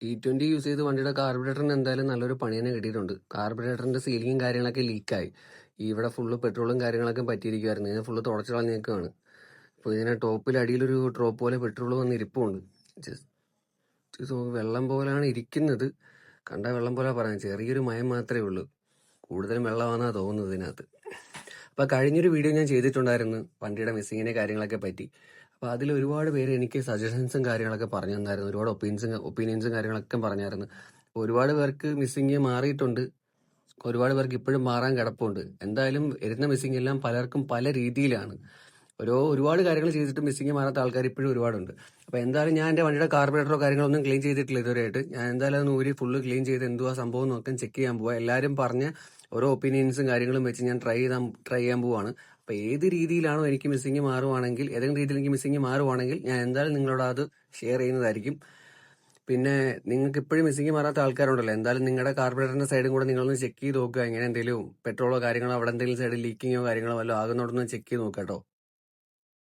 E20 use ചെയ്ത് വണ്ടിയുടെ കാർബറേറ്ററിന് എന്തായാലും നല്ലൊരു പണി തന്നെ കിട്ടിയിട്ടുണ്ട്. കാർബറേറ്ററിന്റെ സീലിങ്ങും കാര്യങ്ങളൊക്കെ ലീക്കായി. ഇവിടെ ഫുള്ള് പെട്രോളും കാര്യങ്ങളൊക്കെ പറ്റിയിരിക്കുമായിരുന്നു. ഇതിനെ ഫുള്ള് തുടച്ചു കളഞ്ഞേക്കാണ്. അപ്പോൾ ഇതിനെ ടോപ്പിൽ അടിയിലൊരു ഡ്രോപ്പ് പോലെ പെട്രോൾ വന്ന് ഇരിപ്പുണ്ട്. ജസ്റ്റ് വെള്ളം പോലാണ് ഇരിക്കുന്നത്. കണ്ട വെള്ളം പോലെ പറയാം, ചെറിയൊരു മയം മാത്രമേ ഉള്ളൂ. കൂടുതലും വെള്ളമാണെന്നാണ് തോന്നുന്നത് ഇതിനകത്ത്. അപ്പോൾ കഴിഞ്ഞൊരു വീഡിയോ ഞാൻ ചെയ്തിട്ടുണ്ടായിരുന്നു വണ്ടിയുടെ മിസ്സിങ്ങിനെ കാര്യങ്ങളൊക്കെ പറ്റി. അപ്പോൾ അതിൽ ഒരുപാട് പേര് എനിക്ക് സജഷൻസും കാര്യങ്ങളൊക്കെ പറഞ്ഞു തന്നായിരുന്നു. ഒരുപാട് ഒപ്പീനിയൻസും കാര്യങ്ങളൊക്കെ പറഞ്ഞായിരുന്നു. ഒരുപാട് പേർക്ക് മിസ്സിങ് മാറിയിട്ടുണ്ട്, ഒരുപാട് പേർക്ക് ഇപ്പോഴും മാറാൻ കിടപ്പുണ്ട്. എന്തായാലും വരുന്ന മിസ്സിങ് എല്ലാം പലർക്കും പല രീതിയിലാണ്. ഒരുപാട് കാര്യങ്ങൾ ചെയ്തിട്ട് മിസ്സിങ് മാറാത്ത ആൾക്കാർ ഇപ്പോഴും ഒരുപാടുണ്ട്. അപ്പോൾ എന്തായാലും ഞാൻ എൻ്റെ വണ്ടിയുടെ കാർബറേറ്ററോ കാര്യങ്ങളൊന്നും ക്ലീൻ ചെയ്തിട്ടില്ല ഇതുവരെയായിട്ട്. ഞാൻ എന്തായാലും അത് ഊരി ഫുള്ള് ക്ലീൻ ചെയ്ത് എന്തുവാ സംഭവം നോക്കാൻ ചെക്ക് ചെയ്യാൻ പോവാം. എല്ലാവരും പറഞ്ഞ ഓരോ ഒപ്പീനിയൻസും കാര്യങ്ങളും വെച്ച് ഞാൻ ട്രൈ ചെയ്യാൻ പോവാണ്. അപ്പോൾ ഏത് രീതിയിലാണോ എനിക്ക് മിസ്സിങ് മാറുവാണെങ്കിൽ, ഏതെങ്കിലും രീതിയിൽ എനിക്ക് മിസ്സിങ് മാറുവാണെങ്കിൽ ഞാൻ എന്തായാലും നിങ്ങളോട് അത് ഷെയർ ചെയ്യുന്നതായിരിക്കും. പിന്നെ നിങ്ങൾക്ക് ഇപ്പോഴും മിസ്സിങ് മാറാത്ത ആൾക്കാരുണ്ടല്ലോ, എന്തായാലും നിങ്ങളുടെ കാർബറേറ്ററിന്റെ സൈഡും കൂടെ നിങ്ങളൊന്ന് ചെക്ക് ചെയ്ത് നോക്കുക. ഇങ്ങനെ എന്തെങ്കിലും പെട്രോളോ കാര്യങ്ങളോ അവിടെ എന്തെങ്കിലും സൈഡിൽ ലീക്കിങ്ങോ കാര്യങ്ങളോ വല്ലതും ആകുന്നോടൊന്ന് ചെക്ക് ചെയ്ത് നോക്കുക കേട്ടോ.